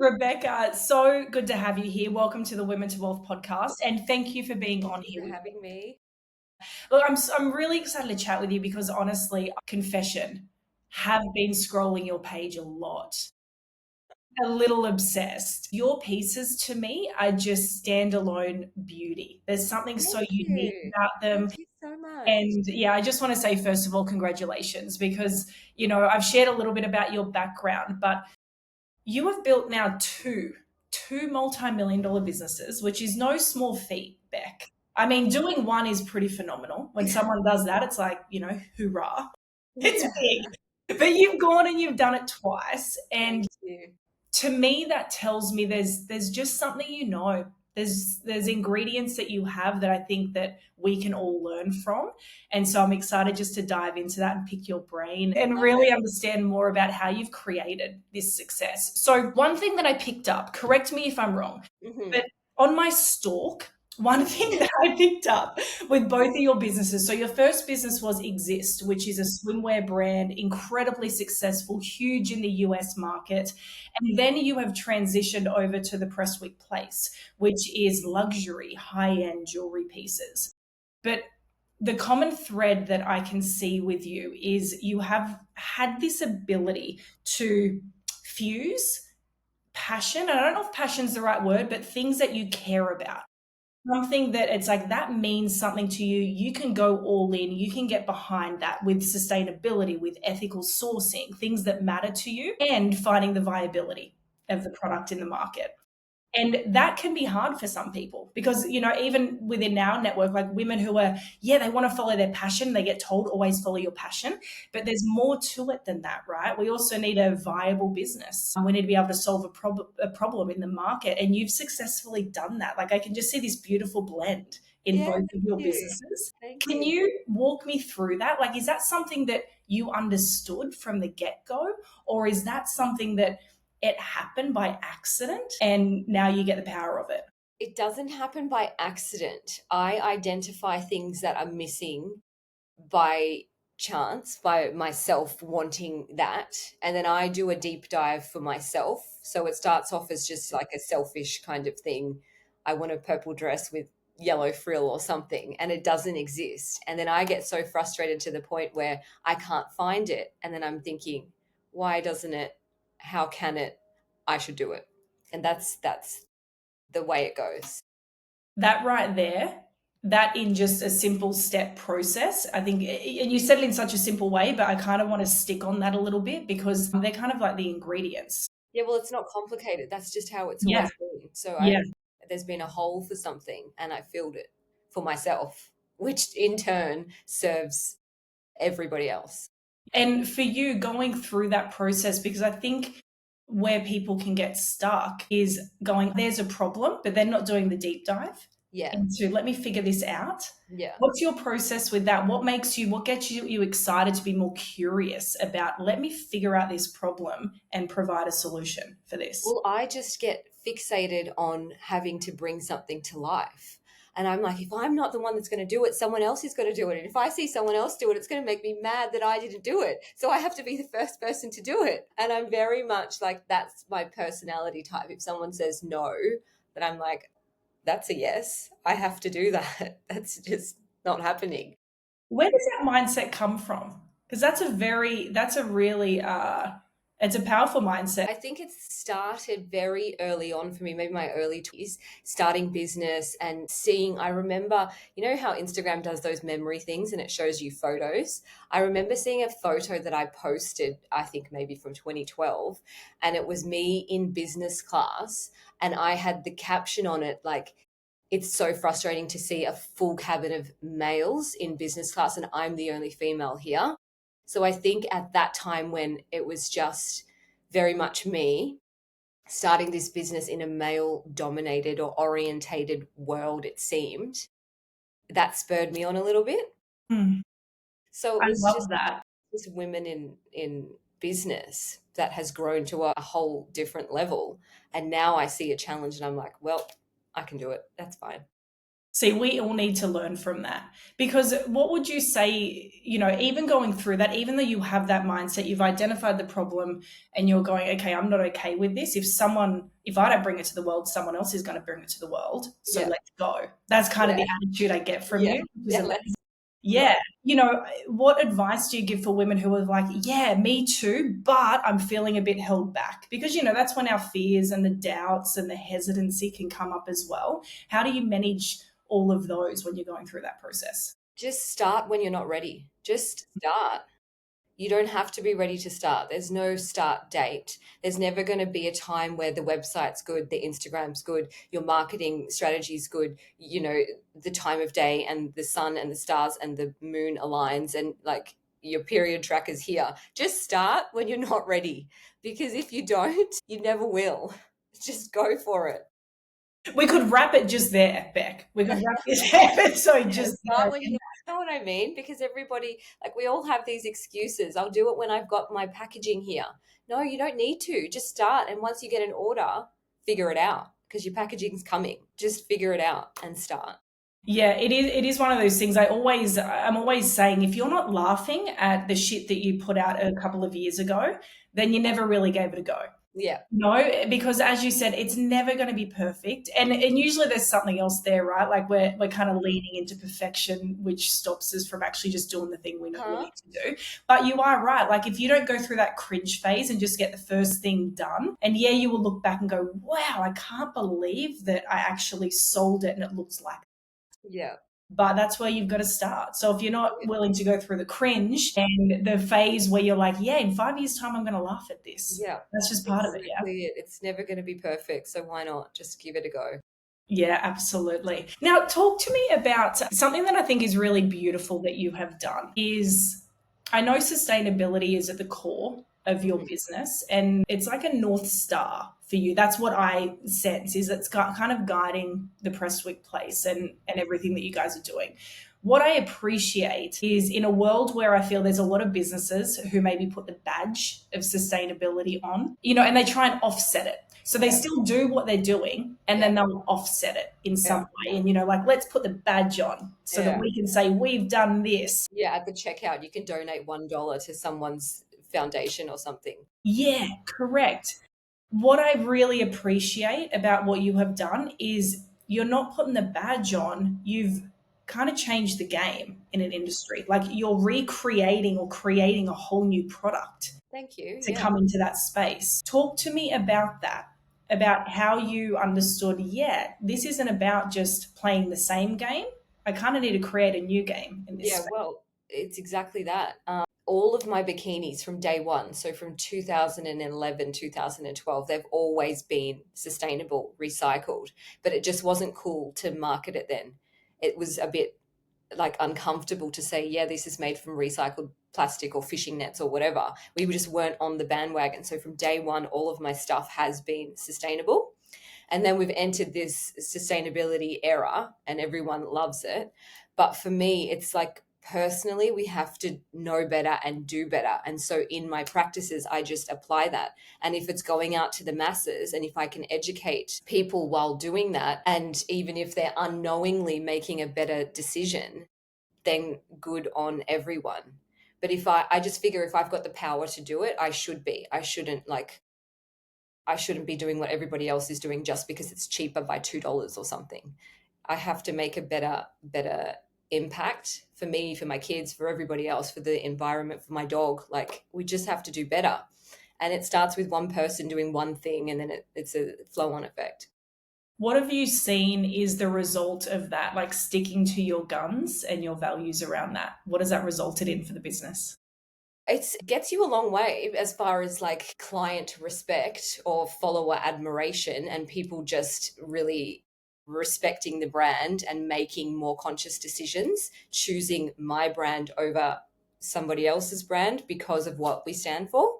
Rebecca, so good to have you here. Welcome to the Women to Wealth podcast, and thank you for being on Thank you here for with me. having me. Look, I'm really excited to chat with you because honestly, confession, have been scrolling your page a lot. A little obsessed. Your pieces to me are just standalone beauty. There's something so Thank unique you. about them. Thank you so much. And yeah, I just want to say, first of all, congratulations because, I've shared a little bit about your background, but you have built now two multi-million dollar businesses, which is no small feat, Beck. I mean, doing one is pretty phenomenal. When someone does that, it's like, hoorah. It's Yeah. big. But you've gone and you've done it twice. And Thank you. to me that tells me there's just something there's ingredients that you have that I think that we can all learn from, and so I'm excited just to dive into that and pick your brain and Love really it. understand more about how you've created this success. So one thing that I picked up, correct me if I'm wrong, Hmm. but on my stalk, one thing that I picked up with both of your businesses. So your first business was IIXIIST, which is a swimwear brand, incredibly successful, huge in the US market. And then you have transitioned over to the Prestwick Place, which is luxury, high-end jewelry pieces. But the common thread that I can see with you is you have had this ability to fuse passion. And I don't know if passion's the right word, but things that you care about. Something that it's like that means something to you. You can go all in. You can get behind that with sustainability, with ethical sourcing, things that matter to you, and finding the viability of the product in the market. And that can be hard for some people because, even within our network, like women who are, yeah, they want to follow their passion. They get told always follow your passion, but there's more to it than that, right? We also need a viable business. We need to be able to solve a problem in the market. And you've successfully done that. Like I can just see this beautiful blend in Yeah, both of thank your you. businesses. Thank Can you. you walk me through that? Like, is that something that you understood from the get go? Or is that something that it happened by accident and now you get the power of it? It doesn't happen by accident. I identify things that are missing by chance, by myself wanting that. And then I do a deep dive for myself. So it starts off as just like a selfish kind of thing. I want a purple dress with yellow frill or something, and it doesn't exist. And then I get so frustrated to the point where I can't find it. And then I'm thinking, why doesn't it? How can it? I should do it. And that's the way it goes. That right there, that in just a simple step process, I think, and you said it in such a simple way, but I kind of want to stick on that a little bit because they're kind of like the ingredients. Yeah, well, it's not complicated. That's just how it's Yeah. always been. So Yeah. there's been a hole for something and I filled it for myself, which in turn serves everybody else. And for you going through that process, because I think where people can get stuck is going, there's a problem, but they're not doing the deep dive Yeah. into let me figure this out. Yeah. What's your process with that? What gets you excited to be more curious about, let me figure out this problem and provide a solution for this? Well, I just get fixated on having to bring something to life. And I'm like, if I'm not the one that's going to do it, someone else is going to do it. And if I see someone else do it, it's going to make me mad that I didn't do it. So I have to be the first person to do it. And I'm very much like, that's my personality type. If someone says no, then I'm like, that's a yes. I have to do that. That's just not happening. Where does that mindset come from? Because that's a really, it's a powerful mindset. I think it started very early on for me, maybe my early 20s, starting business and seeing. I remember, you know how Instagram does those memory things and it shows you photos? I remember seeing a photo that I posted, I think maybe from 2012, and it was me in business class. And I had the caption on it like, it's so frustrating to see a full cabin of males in business class and I'm the only female here. So I think at that time when it was just very much me starting this business in a male dominated or orientated world, it seemed, that spurred me on a little bit. Hmm. So it I was love that. just women in business that has grown to a whole different level. And now I see a challenge and I'm like, well, I can do it. That's fine. See, we all need to learn from that, because what would you say, even going through that, even though you have that mindset, you've identified the problem and you're going, okay, I'm not okay with this. If I don't bring it to the world, someone else is going to bring it to the world. So Yeah. let's go. That's kind of Yeah. the attitude I get from Yeah. you. Yeah. Let's go. Yeah. What advice do you give for women who are like, yeah, me too, but I'm feeling a bit held back? Because, that's when our fears and the doubts and the hesitancy can come up as well. How do you manage all of those when you're going through that process? Just start when you're not ready. Just start. You don't have to be ready to start. There's no start date. There's never going to be a time where the website's good, the Instagram's good, your marketing strategy's good, the time of day and the sun and the stars and the moon aligns and like your period tracker's here. Just start when you're not ready, because if you don't, you never will. Just go for it. We could wrap it just there, Beck. We could wrap this episode just there. Start when you know what I mean? Because everybody, like, we all have these excuses. I'll do it when I've got my packaging here. No, you don't need to. Just start. And once you get an order, figure it out because your packaging's coming. Just figure it out and start. Yeah, it is one of those things. I'm always saying, if you're not laughing at the shit that you put out a couple of years ago, then you never really gave it a go. Yeah. No, because as you said, it's never going to be perfect. And usually there's something else there, right? Like we're kind of leaning into perfection, which stops us from actually just doing the thing we know we need to do. But you are right. Like if you don't go through that cringe phase and just get the first thing done, and yeah, you will look back and go, wow, I can't believe that I actually sold it and it looks like. Yeah. But that's where you've got to start. So if you're not willing to go through the cringe and the phase where you're like, yeah, in 5 years' time, I'm going to laugh at this. Yeah. That's just part of it. Yeah. It's never going to be perfect. So why not just give it a go? Yeah, absolutely. Now, talk to me about something that I think is really beautiful that you have done is, I know sustainability is at the core of your business and it's like a North Star for you. That's what I sense, is it's kind of guiding the Prestwick Place and everything that you guys are doing. What I appreciate is, in a world where I feel there's a lot of businesses who maybe put the badge of sustainability on, and they try and offset it. So they still do what they're doing and then they'll offset it in some way. And, like, let's put the badge on so that we can say we've done this. Yeah, at the checkout, you can donate $1 to someone's foundation or something. Yeah, correct. What I really appreciate about what you have done is you're not putting the badge on, you've kind of changed the game in an industry. Like you're recreating or creating a whole new product. Thank you. To come into that space. Talk to me about that, about how you understood, this isn't about just playing the same game. I kind of need to create a new game in this space. Well, it's exactly that. All of my bikinis from day one, so from 2011, 2012, they've always been sustainable, recycled, but it just wasn't cool to market it then. It was a bit like uncomfortable to say, yeah, this is made from recycled plastic or fishing nets or whatever. We just weren't on the bandwagon. So from day one, all of my stuff has been sustainable. And then we've entered this sustainability era and everyone loves it. But for me, it's like, personally, we have to know better and do better. And so in my practices, I just apply that. And if it's going out to the masses and if I can educate people while doing that, and even if they're unknowingly making a better decision, then good on everyone. But if I just figure if I've got the power to do it, I should be. I shouldn't be doing what everybody else is doing just because it's cheaper by $2 or something. I have to make a better impact for me, for my kids, for everybody else, for the environment, for my dog. Like, we just have to do better. And it starts with one person doing one thing, and then it's a flow-on effect. What have you seen is the result of that, like sticking to your guns and your values around that? What has that resulted in for the business? It gets you a long way as far as like client respect or follower admiration, and people just really respecting the brand and making more conscious decisions, choosing my brand over somebody else's brand because of what we stand for.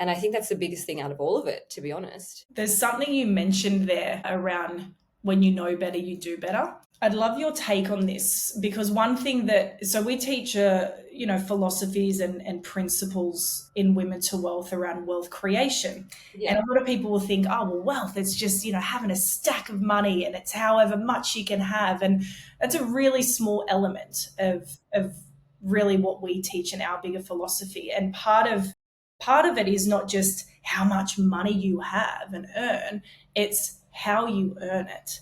And I think that's the biggest thing out of all of it, to be honest. There's something you mentioned there around when you know better, you do better. I'd love your take on this, because one thing so we teach, philosophies and principles in Women to Wealth around wealth creation. And Yeah. a lot of people will think, oh, well, wealth, it's just, having a stack of money and it's however much you can have. And that's a really small element of really what we teach in our bigger philosophy. And part of it is not just how much money you have and earn, it's how you earn it.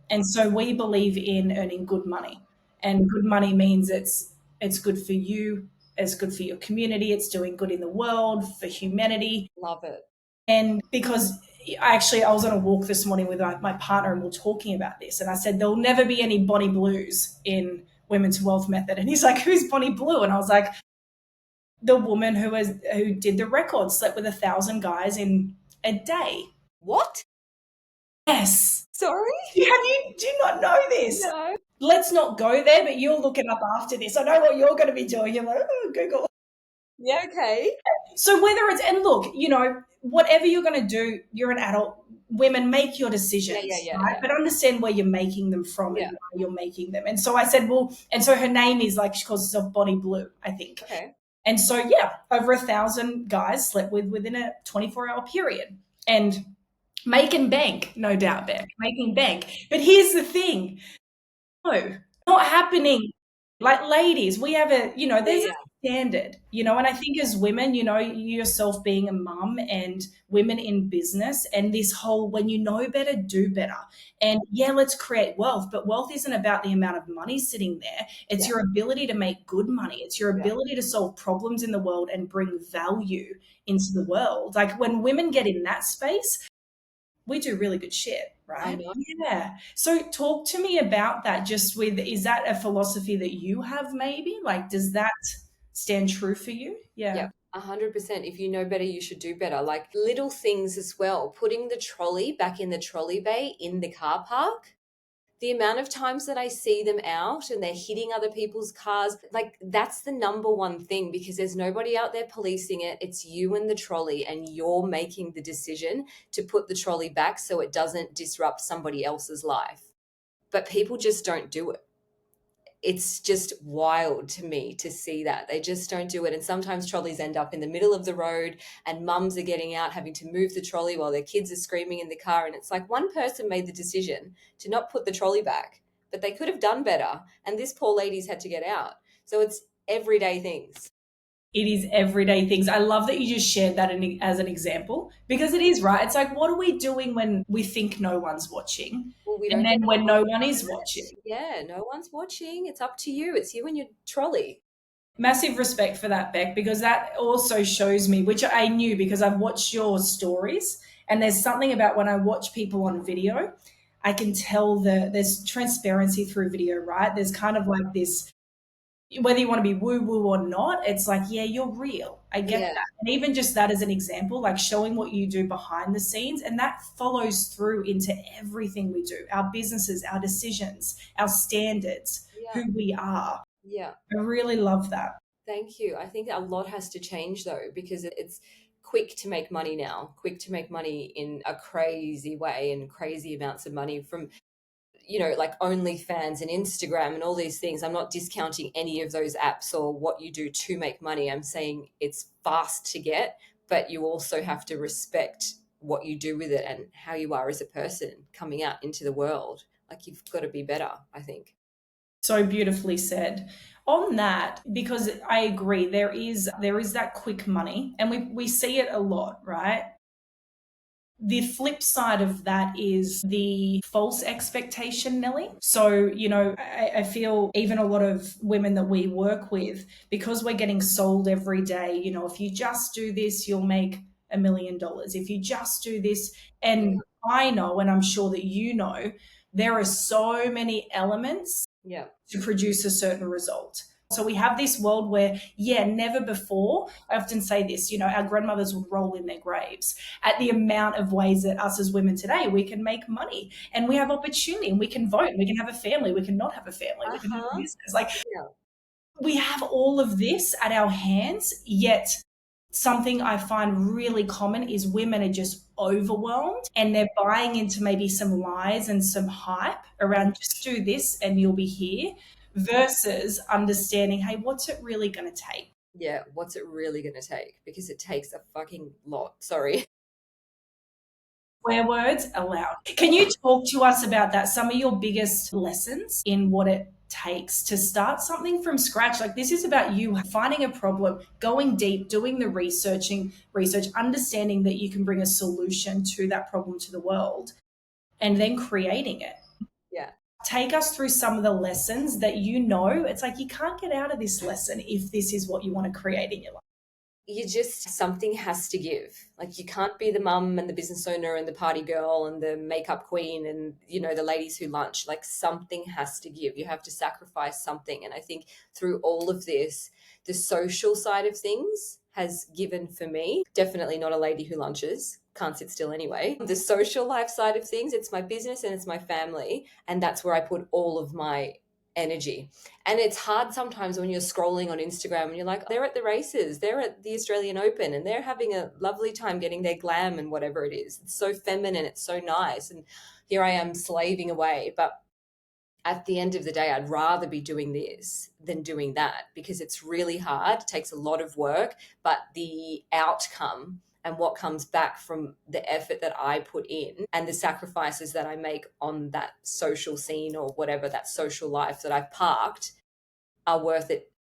And so we believe in earning good money. And good money means it's good for you, it's good for your community, it's doing good in the world, for humanity. Love it. And because I was on a walk this morning with my partner and we are talking about this. And I said, there'll never be any Bonnie Blues in Women's Wealth Method. And he's like, who's Bonnie Blue? And I was like, the woman who did the record, slept with 1,000 guys in a day. What? Yes. Sorry? Do you not know this? No. Let's not go there, but you'll look it up after this. I know what you're going to be doing. You're like, oh, Google. Yeah, okay. So whether it's, and look, whatever you're going to do, you're an adult. Women, make your decisions, Yeah, right? yeah. But understand where you're making them from Yeah. and why you're making them. And so I said, well, and so her name is like, she calls herself Bonnie Blue, I think. Okay. And so, yeah, over 1,000 guys slept with within a 24-hour period. And making bank, no doubt, Beck, making bank. But here's the thing. No, not happening. Like, ladies, we have there's a standard, and I think as women, you yourself being a mum and women in business, and this whole, when you know better, do better. And yeah, let's create wealth, but wealth isn't about the amount of money sitting there. It's your ability to make good money. It's your ability to solve problems in the world and bring value into the world. Like, when women get in that space, we do really good shit, right? I know. Yeah. So talk to me about that. Is that a philosophy that you have maybe? Like, does that stand true for you? Yeah. 100%. If you know better, you should do better. Like little things as well. Putting the trolley back in the trolley bay in the car park. The amount of times that I see them out and they're hitting other people's cars, like that's the number one thing, because there's nobody out there policing it. It's you and the trolley, and you're making the decision to put the trolley back so it doesn't disrupt somebody else's life. But people just don't do it. It's just wild to me to see that. They just don't do it. And sometimes trolleys end up in the middle of the road and mums are getting out, having to move the trolley while their kids are screaming in the car. And it's like, one person made the decision to not put the trolley back, but they could have done better. And this poor lady's had to get out. So it's everyday things. It is everyday things. I love that you just shared that as an example, because it is, right? It's like, what are we doing when we think no one's watching? Well, and then when no one is watching. Yeah, no one's watching. It's up to you. It's you and your trolley. Massive respect for that, Beck, because that also shows me, which I knew because I've watched your stories, and there's something about when I watch people on video, I can tell there's transparency through video, right? There's kind of like this, whether you want to be woo-woo or not, it's like, yeah, you're real. I get that. And even just that as an example, like showing what you do behind the scenes, and that follows through into everything we do, our businesses, our decisions, our standards, who we are. Yeah. I really love that. Thank you. I think a lot has to change though, because it's quick to make money now, quick to make money in a crazy way and crazy amounts of money from like OnlyFans and Instagram and all these things. I'm not discounting any of those apps or what you do to make money. I'm saying it's fast to get, but you also have to respect what you do with it and how you are as a person coming out into the world. Like, you've got to be better, I think. So beautifully said. On that, because I agree, there is that quick money, and we see it a lot, right? The flip side of that is the false expectation, Nelly. So, I feel even a lot of women that we work with, because we're getting sold every day, if you just do this, you'll make $1 million. If you just do this, and I know, and I'm sure that there are so many elements to produce a certain result. So we have this world where, never before, I often say this, our grandmothers would roll in their graves at the amount of ways that us as women today, we can make money and we have opportunity and we can vote, and we can have a family, we can not have a family, we can have a business. Like, we have all of this at our hands, yet something I find really common is women are just overwhelmed and they're buying into maybe some lies and some hype around just do this and you'll be here versus understanding, hey, what's it really going to take? Yeah, what's it really going to take? Because it takes a fucking lot. Sorry. Swear words allowed. Can you talk to us about that? Some of your biggest lessons in what it takes to start something from scratch. Like this is about you finding a problem, going deep, doing the research, understanding that you can bring a solution to that problem to the world, and then creating it. Yeah. Take us through some of the lessons that you know. It's like you can't get out of this lesson if this is what you want to create in your life. You just, something has to give. Like you can't be the mum and the business owner and the party girl and the makeup queen and, you know, the ladies who lunch. Like something has to give. You have to sacrifice something. And I think through all of this, the social side of things has given for me. Definitely not a lady who lunches. Can't sit still anyway. The social life side of things, it's my business and it's my family. And that's where I put all of my energy. And it's hard sometimes when you're scrolling on Instagram and you're like, they're at the races, they're at the Australian Open, and they're having a lovely time getting their glam and whatever it is. It's so feminine, it's so nice. And here I am slaving away. But at the end of the day, I'd rather be doing this than doing that because it's really hard. It takes a lot of work, but the outcome and what comes back from the effort that I put in and the sacrifices that I make on that social scene or whatever, that social life that I've parked, are worth it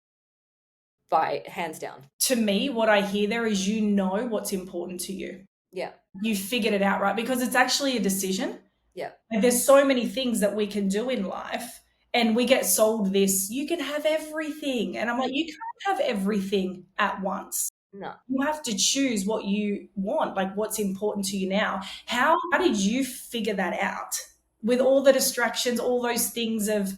by hands down. To me, what I hear there is you know what's important to you. Yeah. You figured it out, right? Because it's actually a decision. Yeah. And there's so many things that we can do in life. And we get sold this, you can have everything. And I'm like, you can't have everything at once. No. You have to choose what you want, like what's important to you now. How did you figure that out with all the distractions, all those things of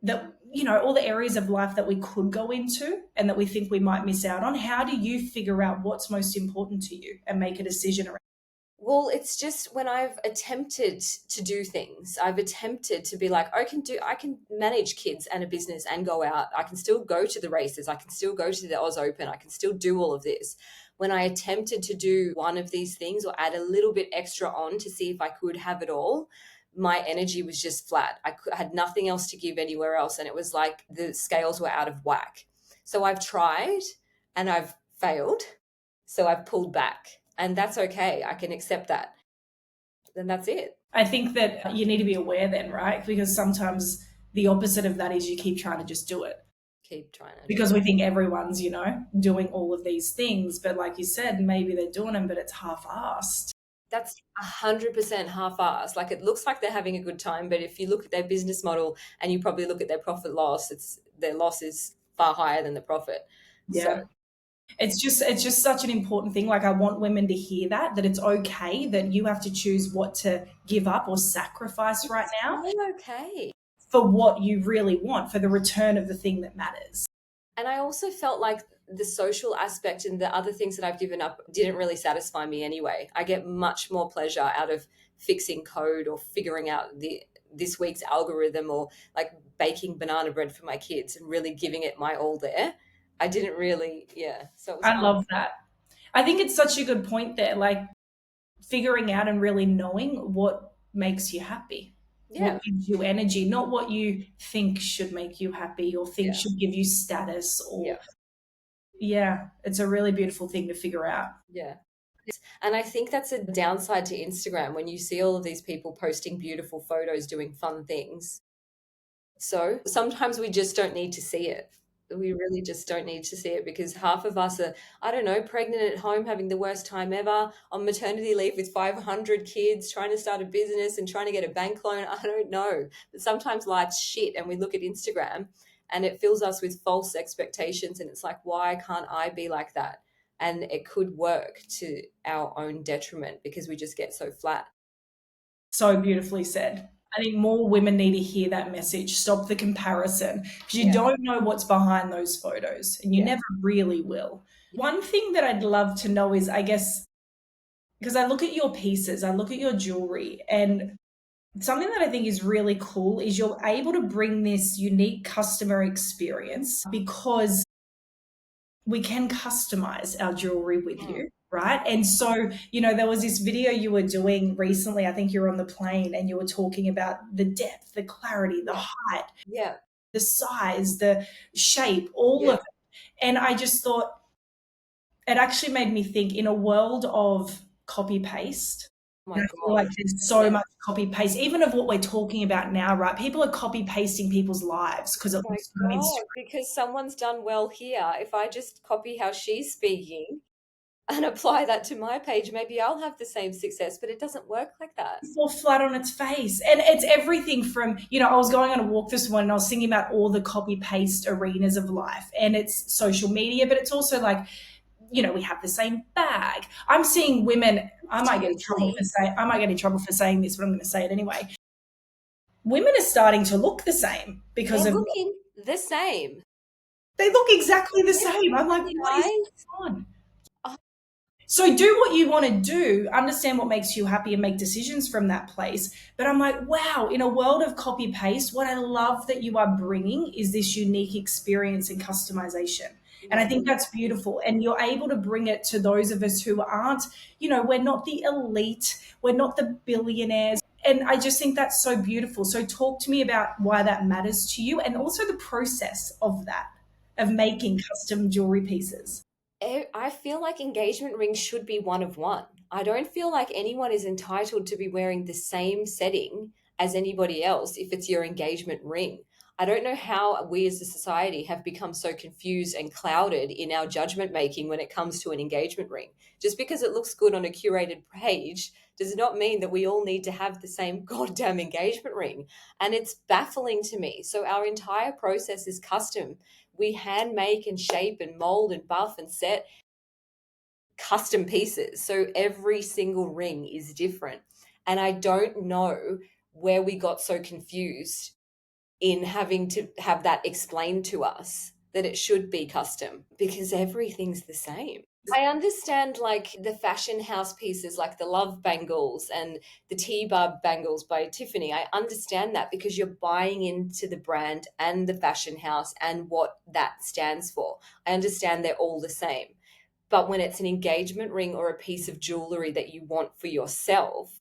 that, you know, all the areas of life that we could go into and that we think we might miss out on? How do you figure out what's most important to you and make a decision around? Well, it's just when I've attempted to do things, I've attempted to be like, I can manage kids and a business and go out. I can still go to the races. I can still go to the Oz Open. I can still do all of this. When I attempted to do one of these things or add a little bit extra on to see if I could have it all, my energy was just flat. Had nothing else to give anywhere else. And it was like the scales were out of whack. So I've tried and I've failed. So I've pulled back. And that's okay. I can accept that. Then that's it. I think that you need to be aware then, right? Because sometimes the opposite of that is you keep trying to just do it. Keep trying to. Because we think everyone's, you know, doing all of these things. But like you said, maybe they're doing them, but it's half-assed. That's 100% half-assed. Like it looks like they're having a good time, but if you look at their business model and you probably look at their profit loss, their loss is far higher than the profit. Yeah. So, it's just such an important thing. Like I want women to hear that it's okay that you have to choose what to give up or sacrifice right now okay. for what you really want, for the return of the thing that matters. And I also felt like the social aspect and the other things that I've given up didn't really satisfy me anyway. I get much more pleasure out of fixing code or figuring out this week's algorithm or like baking banana bread for my kids and really giving it my all there. I didn't really, yeah. So it was I love that. I think it's such a good point there, like figuring out and really knowing what makes you happy. Yeah. What gives you energy, not what you think should make you happy or think should give you status or it's a really beautiful thing to figure out. Yeah. And I think that's a downside to Instagram when you see all of these people posting beautiful photos doing fun things. So sometimes we just don't need to see it. We really just don't need to see it because half of us are, I don't know, pregnant at home, having the worst time ever, on maternity leave with 500 kids, trying to start a business and trying to get a bank loan. I don't know. But sometimes life's shit and we look at Instagram and it fills us with false expectations. And it's like, why can't I be like that? And it could work to our own detriment because we just get so flat. So beautifully said. I think more women need to hear that message. Stop the comparison because you don't know what's behind those photos and you never really will. One thing that I'd love to know is, I guess, because I look at your pieces, I look at your jewelry, and something that I think is really cool is you're able to bring this unique customer experience because we can customize our jewelry with Mm. you, right? And so, there was this video you were doing recently. I think you were on the plane and you were talking about the depth, the clarity, the Yeah. height, Yeah. the size, the shape, all Yeah. of it. And I just thought it actually made me think, in a world of copy paste, Oh my and I feel like God. there's so Yeah. much copy paste, even of what we're talking about now, right? People are copy pasting people's lives because Oh it my looks good on God. Instagram. Because someone's done well here. If I just copy how she's speaking and apply that to my page, maybe I'll have the same success, but it doesn't work like that. Fall flat on its face. And it's everything from, I was going on a walk this morning and I was thinking about all the copy paste arenas of life. And it's social media, but it's also like, we have the same bag. I'm seeing women, Totally. I might get in trouble for saying this, but I'm going to say it anyway. Women are starting to look the same because They're of, looking the same. they look exactly the Yeah. same. I'm like, And the what is guys, going on? oh, So do what you want to do, understand what makes you happy and make decisions from that place. But I'm like, wow, in a world of copy paste, what I love that you are bringing is this unique experience and customization. And I yeah. think that's beautiful. And you're able to bring it to those of us who aren't, we're not the elite, we're not the billionaires. And I just think that's so beautiful. So talk to me about why that matters to you and also the process of that, of making custom jewelry pieces. I feel like engagement rings should be one of one. I don't feel like anyone is entitled to be wearing the same setting as anybody else if it's your engagement ring. I don't know how we as a society have become so confused and clouded in our judgment making when it comes to an engagement ring. Just because it looks good on a curated page does not mean that we all need to have the same goddamn engagement ring. And it's baffling to me. So our entire process is custom. We hand make and shape and mold and buff and set custom pieces. So every single ring is different. And I don't know where we got so confused in having to have that explained to us that it should be custom because everything's the same. I understand like the fashion house pieces like the love bangles and the T-bar bangles by Tiffany. I understand that because you're buying into the brand and the fashion house and what that stands for. I understand they're all the same. But when it's an engagement ring or a piece of jewelry that you want for yourself,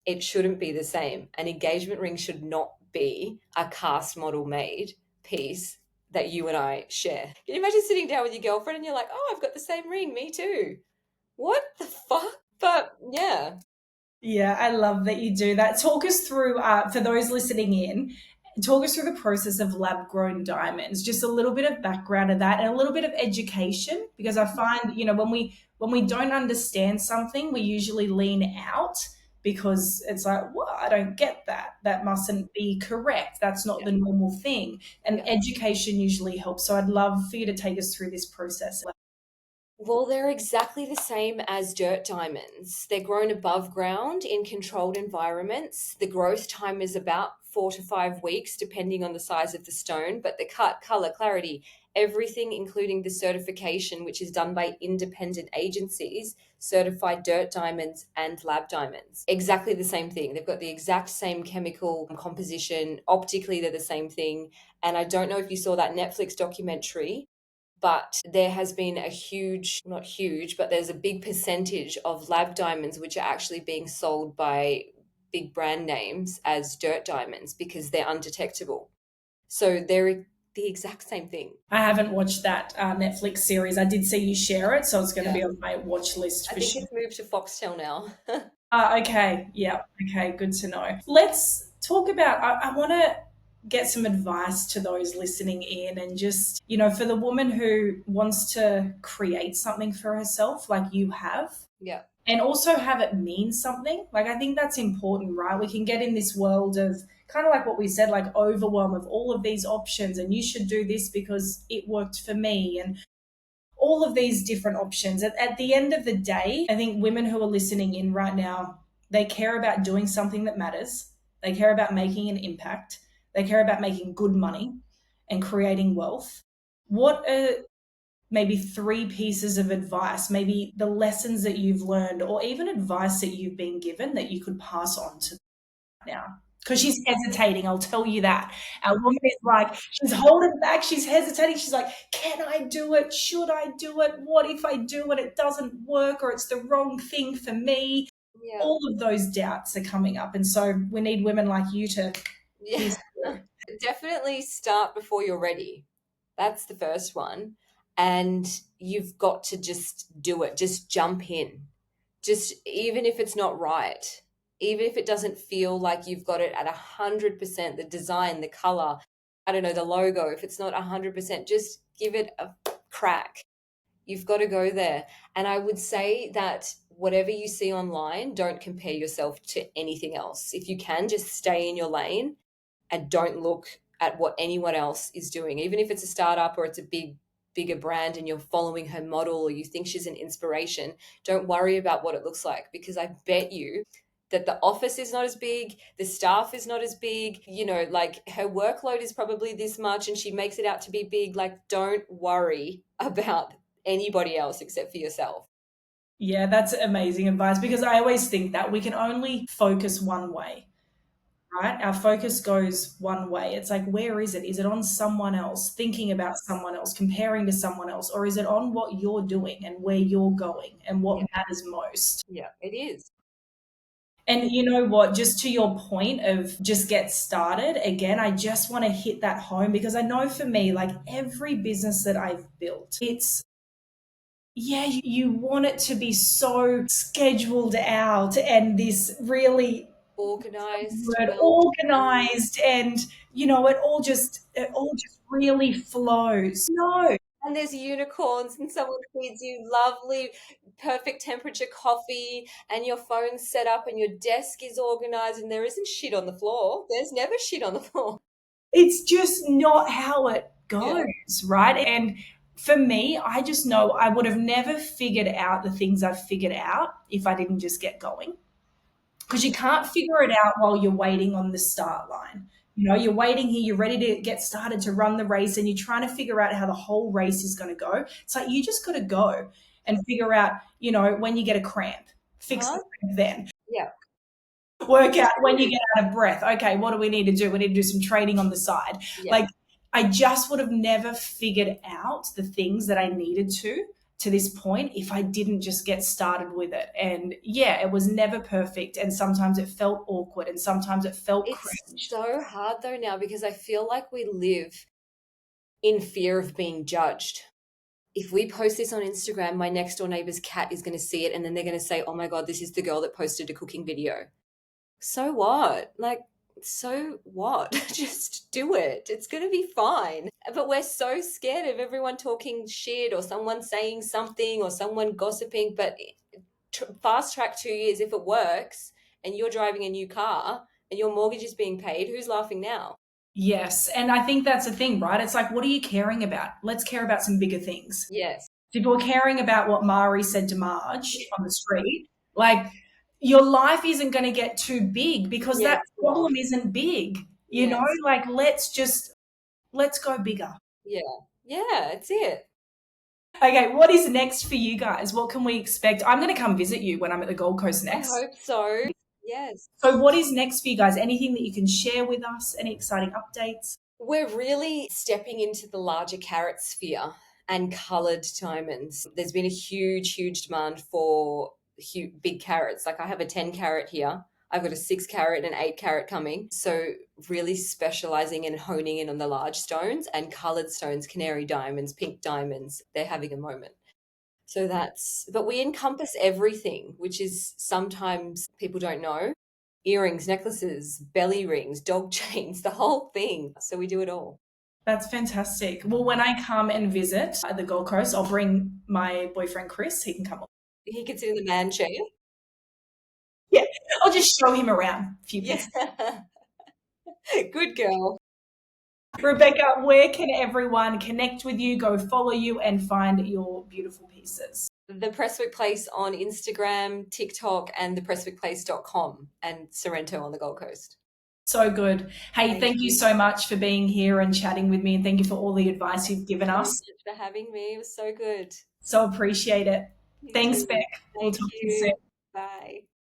it shouldn't be the same. An engagement ring should not be a cast model made piece that you and I share. Can you imagine sitting down with your girlfriend and you're like, oh, I've got the same ring, me too? What the fuck? But yeah. Yeah, I love that you do that. Talk us through, for those listening in, talk us through the process of lab grown diamonds. Just a little bit of background of that and a little bit of education, because I find, when we don't understand something, we usually lean out because it's like, well, I don't get that. That mustn't be correct. That's not Yeah. the normal thing. And Yeah. education usually helps. So I'd love for you to take us through this process. Well, they're exactly the same as dirt diamonds. They're grown above ground in controlled environments. The growth time is about 4 to 5 weeks, depending on the size of the stone, but the cut, color, clarity, everything, including the certification, which is done by independent agencies, certified dirt diamonds and lab diamonds. Exactly the same thing. They've got the exact same chemical composition. Optically, they're the same thing. And I don't know if you saw that Netflix documentary, but there has been a huge, not huge, but there's a big percentage of lab diamonds which are actually being sold by big brand names as dirt diamonds because they're undetectable. So they're the exact same thing. I haven't watched that Netflix series. I did see you share it, so it's going to Yeah. be on my watch list I for think sure. it's moved to Foxtel now. Okay. Yeah. Okay. Good to know. Let's talk about. I want to get some advice to those listening in, and just, for the woman who wants to create something for herself, like you have, Yeah. and also have it mean something. Like, I think that's important, right? We can get in this world of kind of like what we said, like overwhelm of all of these options, and you should do this because it worked for me, and all of these different options. At the end of the day, I think women who are listening in right now, they care about doing something that matters. They care about making an impact. They care about making good money and creating wealth. What are maybe three pieces of advice, maybe the lessons that you've learned, or even advice that you've been given that you could pass on to now? because she's hesitating. I'll tell you that. Our woman is like, she's holding back. She's hesitating. She's like, can I do it? Should I do it? What if I do it? It doesn't work or it's the wrong thing for me. Yeah. All of those doubts are coming up. And so we need women like you to Yeah. here's Definitely start before you're ready. That's the first one. And you've got to just do it. Just jump in. Just even if it's not right, even if it doesn't feel like you've got it at 100%, the design, the color, I don't know, the logo, if it's not 100%, just give it a crack. You've got to go there. And I would say that whatever you see online, don't compare yourself to anything else. If you can, just stay in your lane and don't look at what anyone else is doing. Even if it's a startup or it's a bigger brand and you're following her model or you think she's an inspiration, don't worry about what it looks like, because I bet you that the office is not as big, the staff is not as big, like her workload is probably this much and she makes it out to be big. Like, don't worry about anybody else except for yourself. Yeah, that's amazing advice because I always think that we can only focus one way, right? Our focus goes one way. It's like, where is it? Is it on someone else, thinking about someone else, comparing to someone else, or is it on what you're doing and where you're going and what Yeah, matters most? yeah, it is. And you know what? Just to your point of just get started, again, I just want to hit that home because I know for me, like every business that I've built, it's yeah, you want it to be so scheduled out and this really Organized, word well done. organized and it all just really flows. No. And there's unicorns, and someone feeds you lovely, perfect temperature coffee, and your phone's set up, and your desk is organized, and there isn't shit on the floor. There's never shit on the floor. It's just not how it Yeah. goes, right? And for me, I just know I would have never figured out the things I've figured out if I didn't just get going. Because you can't figure it out while you're waiting on the start line. You're waiting here, you're ready to get started to run the race, and you're trying to figure out how the whole race is going to go. It's like you just got to go and figure out, when you get a cramp, fix the Huh? cramp then. Yeah. Work out when you get out of breath. Okay, what do we need to do? We need to do some training on the side. Yeah. Like, I just would have never figured out the things that I needed to this point if I didn't just get started with it. And yeah, it was never perfect. And sometimes it felt awkward and sometimes it felt It's cringe. so hard though now because I feel like we live in fear of being judged. If we post this on Instagram, my next door neighbor's cat is going to see it and then they're going to say, oh my God, this is the girl that posted a cooking video. So what? Like, so what? Just do it. It's going to be fine. But we're so scared of everyone talking shit or someone saying something or someone gossiping. But fast track 2 years, if it works and you're driving a new car and your mortgage is being paid, who's laughing now? Yes. And I think that's the thing, right? It's like, what are you caring about? Let's care about some bigger things. Yes. People are caring about what Mari said to Marge on the street. Like, your life isn't going to get too big because Yeah, that it's not. problem isn't big. Yes. Like, let's go bigger. Yeah. Yeah, it's it. Okay, what is next for you guys? What can we expect? I'm going to come visit you when I'm at the Gold Coast I next. hope so. Yes. So, what is next for you guys? Anything that you can share with us? Any exciting updates? We're really stepping into the larger carat sphere and coloured diamonds. There's been a huge, huge demand for big carats. Like I have a 10 carat here. I've got a 6 carat and 8 carat coming. So really specializing and honing in on the large stones and coloured stones, canary diamonds, pink diamonds. They're having a moment. So but we encompass everything, which is sometimes people don't know. Earrings, necklaces, belly rings, dog chains, the whole thing. So we do it all. That's fantastic. Well, when I come and visit at the Gold Coast, I'll bring my boyfriend Chris. He can come. He can sit in the man chair. Yeah, I'll just show him around a few Yeah. pieces. Good girl. Rebecca, where can everyone connect with you, go follow you, and find your beautiful pieces? The Prestwick Place on Instagram, TikTok, and theprestwickplace.com, and Sorrento on the Gold Coast. So good. Hey, thank you you so much for being here and chatting with me, and thank you for all the advice you've given so us. much for having me. It was so good. So appreciate it. You Thanks, too. Beck. We'll Thank talk to you soon. you. Bye.